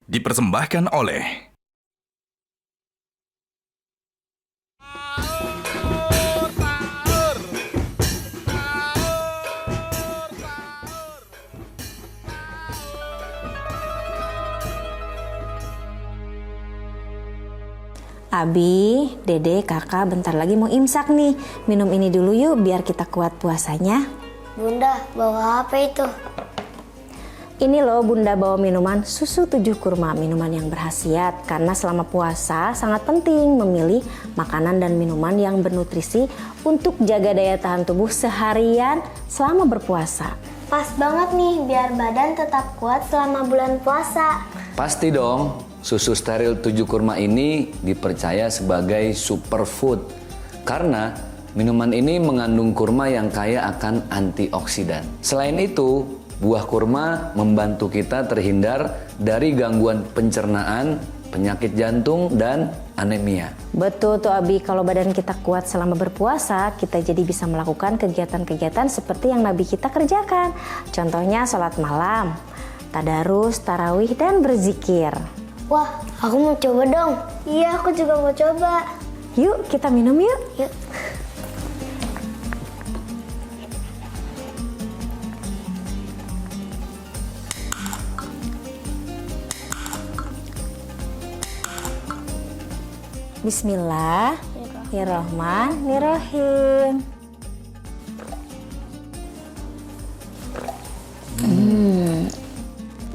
dipersembahkan oleh Abi, Dede, Kakak bentar lagi mau imsak nih. Minum ini dulu yuk biar kita kuat puasanya. Bunda, bawa apa itu? Ini loh Bunda bawa minuman susu 7 kurma, minuman yang berkhasiat. Karena selama puasa sangat penting memilih makanan dan minuman yang bernutrisi untuk jaga daya tahan tubuh seharian selama berpuasa. Pas banget nih biar badan tetap kuat selama bulan puasa. Pasti dong, susu steril 7 kurma ini dipercaya sebagai superfood. Karena minuman ini mengandung kurma yang kaya akan antioksidan. Selain itu, buah kurma membantu kita terhindar dari gangguan pencernaan, penyakit jantung, dan anemia. Betul tuh Abi, kalau badan kita kuat selama berpuasa, kita jadi bisa melakukan kegiatan-kegiatan seperti yang Nabi kita kerjakan. Contohnya sholat malam, tadarus, tarawih, dan berzikir. Wah, aku mau coba dong. Iya, aku juga mau coba. Yuk kita minum yuk. Yuk. Bismillahirrahmanirrahim.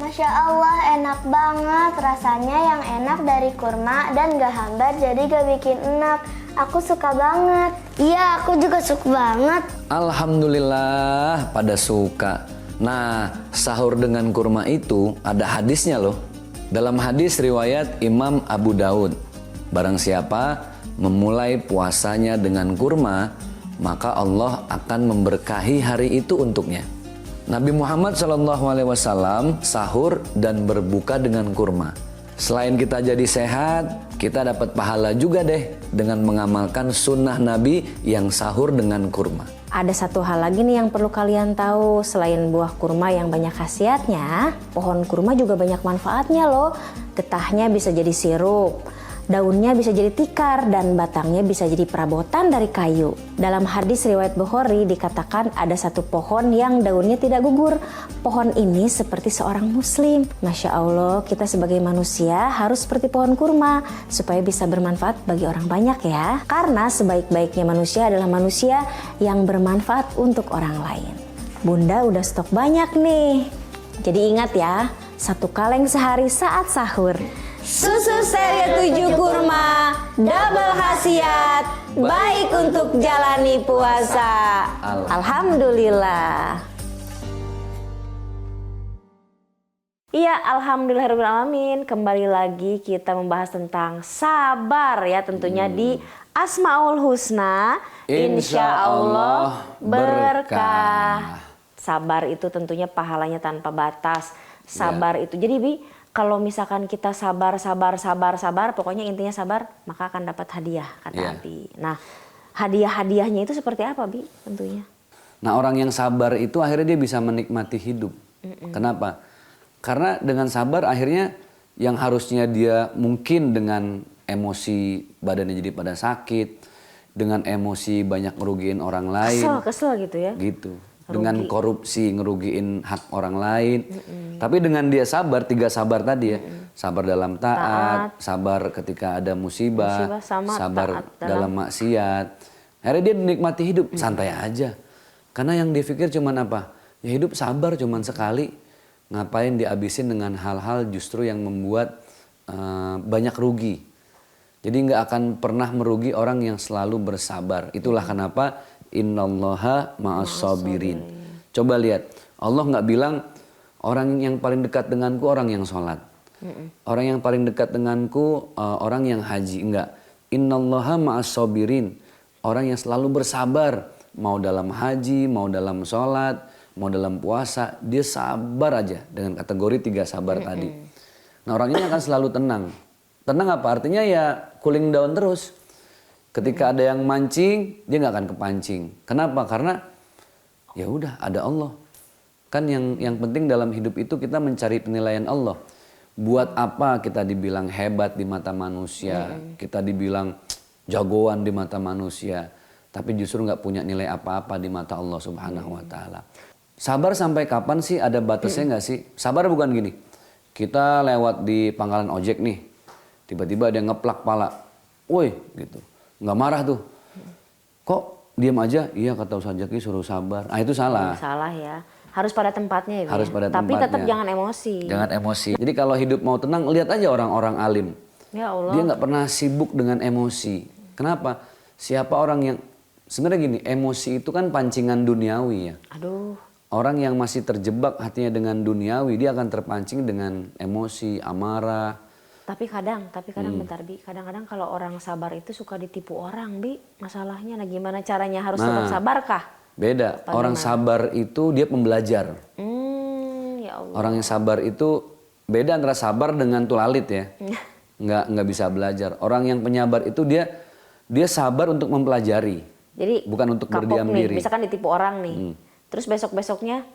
Masya Allah, enak banget. Rasanya yang enak dari kurma dan gak hambar jadi gak bikin enak. Aku suka banget. Iya, aku juga suka banget. Alhamdulillah pada suka. Nah, sahur dengan kurma itu ada hadisnya loh. Dalam hadis riwayat Imam Abu Daud, barang siapa memulai puasanya dengan kurma, maka Allah akan memberkahi hari itu untuknya. Nabi Muhammad SAW sahur dan berbuka dengan kurma. Selain kita jadi sehat, kita dapat pahala juga deh dengan mengamalkan sunnah Nabi yang sahur dengan kurma. Ada satu hal lagi nih yang perlu kalian tahu. Selain buah kurma yang banyak khasiatnya, pohon kurma juga banyak manfaatnya loh. Getahnya bisa jadi sirup, daunnya bisa jadi tikar, dan batangnya bisa jadi perabotan dari kayu. Dalam hadis riwayat Bukhari dikatakan ada satu pohon yang daunnya tidak gugur. Pohon ini seperti seorang muslim. Masya Allah, kita sebagai manusia harus seperti pohon kurma supaya bisa bermanfaat bagi orang banyak ya. Karena sebaik-baiknya manusia adalah manusia yang bermanfaat untuk orang lain. Bunda udah stok banyak nih. Jadi ingat ya, 1 kaleng sehari saat sahur. Susu steril 7 kurma, double khasiat, baik untuk jalani puasa. Alhamdulillah. Iya, alhamdulillahirrahmanirrahim. Kembali lagi kita membahas tentang sabar ya, tentunya di Asmaul Husna. Insya Allah berkah. Sabar itu tentunya pahalanya tanpa batas. Sabar itu, jadi Bi, kalau misalkan kita sabar, pokoknya intinya sabar, maka akan dapat hadiah, kata Abi. Nah, hadiah-hadiahnya itu seperti apa, Bi, tentunya? Nah, orang yang sabar itu akhirnya dia bisa menikmati hidup. Kenapa? Karena dengan sabar akhirnya yang harusnya dia mungkin dengan emosi badannya jadi pada sakit, dengan emosi banyak ngerugiin orang lain. Kesel gitu ya? Gitu. Dengan korupsi ngerugiin hak orang lain. Tapi dengan dia sabar, 3 sabar tadi ya. Sabar dalam taat, sabar ketika ada musibah, sabar dalam maksiat. Akhirnya dia menikmati hidup, santai aja. Karena yang dia pikir cuman apa? Ya hidup sabar cuman sekali. Ngapain dihabisin dengan hal-hal justru yang membuat banyak rugi. Jadi nggak akan pernah merugi orang yang selalu bersabar. Itulah kenapa innallaha ma'as-sabirin. Coba lihat, Allah nggak bilang orang yang paling dekat denganku orang yang sholat. Orang yang paling dekat denganku orang yang haji. Enggak. Innallaha ma'as-sabirin. Orang yang selalu bersabar. Mau dalam haji, mau dalam sholat, mau dalam puasa. Dia sabar aja dengan kategori 3 sabar tadi. Nah, orang ini akan selalu tenang. Tenang apa? Artinya ya cooling down terus. Ketika ada yang mancing, dia nggak akan kepancing. Kenapa? Karena ya udah ada Allah. Kan yang penting dalam hidup itu kita mencari penilaian Allah. Buat apa kita dibilang hebat di mata manusia, kita dibilang jagoan di mata manusia, tapi justru nggak punya nilai apa-apa di mata Allah Subhanahu wa Ta'ala. Sabar sampai kapan sih? Ada batasnya nggak sih? Sabar bukan gini, kita lewat di pangkalan ojek nih, tiba-tiba ada yang ngeplak pala, woi gitu, nggak marah tuh, kok diam aja? Iya kata Ustaz Zaki suruh sabar. Ah itu salah. Salah ya. Harus pada tempatnya ya. Harus pada Tapi tempatnya. tetap jangan emosi. Jangan emosi. Jadi kalau hidup mau tenang, lihat aja orang-orang alim. Ya Allah. Dia nggak pernah sibuk dengan emosi. Kenapa? Siapa orang yang sebenarnya gini, emosi itu kan pancingan duniawi ya. Aduh. Orang yang masih terjebak hatinya dengan duniawi, dia akan terpancing dengan emosi, amarah. Tapi kadang bentar Bi, kadang-kadang kalau orang sabar itu suka ditipu orang Bi. Masalahnya, nah gimana caranya harus tetap sabar kah? Beda. Orang sabar itu dia pembelajar. Ya Allah. Orang yang sabar itu beda antara sabar dengan tulalit ya. Nggak bisa belajar. Orang yang penyabar itu dia sabar untuk mempelajari. Jadi bukan untuk kapok berdiam nih, diri. misalkan ditipu orang nih. Terus besok-besoknya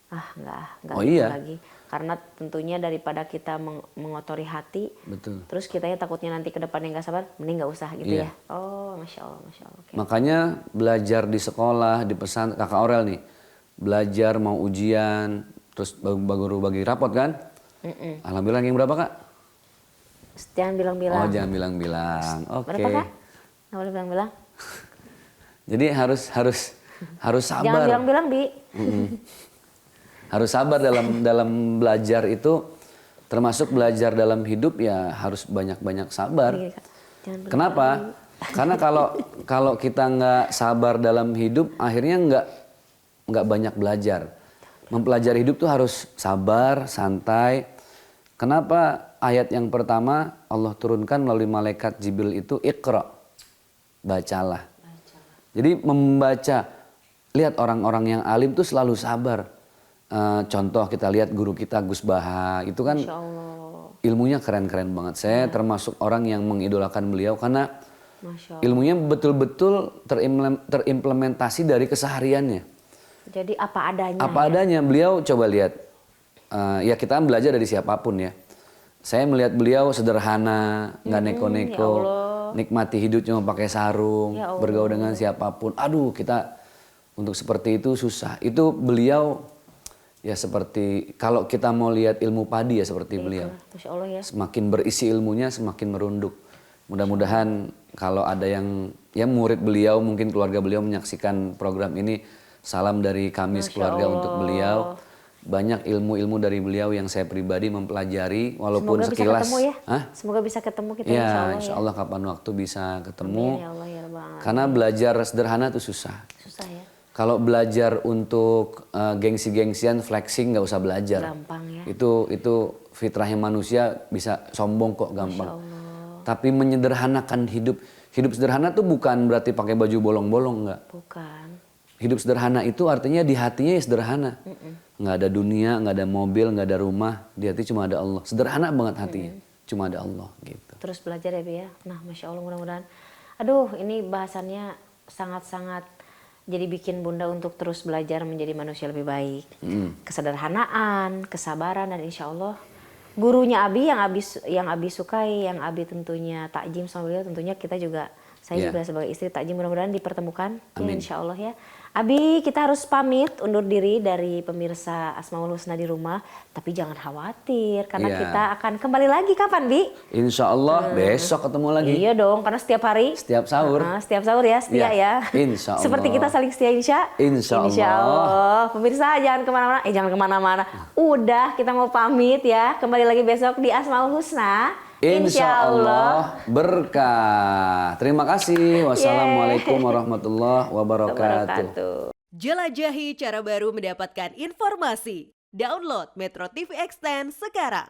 nggak iya. lagi. Karena tentunya daripada kita mengotori hati, Betul. terus kitanya takutnya nanti ke depannya nggak sabar, mending nggak usah gitu Iya. ya. Oh, masya Allah. Okay. Makanya belajar di sekolah, di pesan kakak Aurel nih, belajar mau ujian, terus baru bagi rapot kan? Alhamdulillah yang berapa kak? Jangan bilang-bilang. Oh jangan bilang-bilang. Oke. Berapa kak? Nggak boleh bilang-bilang. Jadi harus sabar. Jangan bilang-bilang Bi. Harus sabar dalam belajar itu, termasuk belajar dalam hidup ya harus banyak-banyak sabar. Jangan bilang-bilang. Kenapa? Karena kalau kita nggak sabar dalam hidup, akhirnya nggak banyak belajar. Mempelajari hidup tuh harus sabar, santai. Kenapa ayat yang pertama Allah turunkan melalui malaikat Jibril itu Iqra, bacalah. Jadi membaca, lihat orang-orang yang alim tuh selalu sabar. Contoh kita lihat guru kita Gus Baha, itu kan ilmunya keren-keren banget. Saya termasuk orang yang mengidolakan beliau karena ilmunya betul-betul terimplementasi dari kesehariannya. Jadi apa adanya. Apa adanya. Beliau coba lihat, ya kita belajar dari siapapun ya. Saya melihat beliau sederhana, nggak neko-neko, nikmati hidup cuma pakai sarung, bergaul dengan siapapun. Aduh kita untuk seperti itu susah. Itu beliau ya seperti kalau kita mau lihat ilmu padi ya seperti beliau. Masya Allah ya. Semakin berisi ilmunya semakin merunduk. Mudah-mudahan kalau ada yang ya murid beliau, mungkin keluarga beliau menyaksikan program ini, salam dari kami sekeluarga untuk beliau. Banyak ilmu-ilmu dari beliau yang saya pribadi mempelajari walaupun semoga sekilas. Bisa ketemu ya. Hah? Semoga bisa ketemu kita Ya, insya Allah kapan waktu bisa ketemu. Amin, ya Allah, ya Rabbal Alamin. Karena belajar sederhana itu susah. Susah ya. Kalau belajar untuk gengsi-gengsian, flexing nggak usah belajar. Gampang ya. Itu fitrahnya manusia, bisa sombong kok gampang. Tapi menyederhanakan hidup. Hidup sederhana tuh bukan berarti pakai baju bolong-bolong, nggak. Bukan. Hidup sederhana itu artinya di hatinya ya sederhana. Nggak ada dunia, nggak ada mobil, nggak ada rumah. Di hati cuma ada Allah. Sederhana banget hatinya. Cuma ada Allah gitu. Terus belajar ya Bi ya. Nah Masya Allah mudah-mudahan. Aduh ini bahasannya sangat-sangat jadi bikin Bunda untuk terus belajar menjadi manusia lebih baik. Kesederhanaan, kesabaran, dan insya Allah gurunya Abi yang Abi sukai, yang Abi tentunya takjim sama beliau, tentunya kita juga, saya juga sebagai istri takjim, mudah-mudahan dipertemukan. Ya, insya Allah ya. Abi kita harus pamit undur diri dari pemirsa Asmaul Husna di rumah, tapi jangan khawatir karena kita akan kembali lagi kapan Bi? Insya Allah besok ketemu lagi. Iya dong, karena setiap hari. Setiap sahur. Setiap sahur ya, setia ya. Insya Allah. Seperti kita saling setia insya Allah. Pemirsa jangan kemana-mana, jangan kemana-mana. Udah kita mau pamit ya, kembali lagi besok di Asmaul Husna. Insya Allah berkah. Terima kasih. Wassalamualaikum warahmatullahi wabarakatuh. Jelajahi cara baru mendapatkan informasi. Download Metro TV Extend sekarang.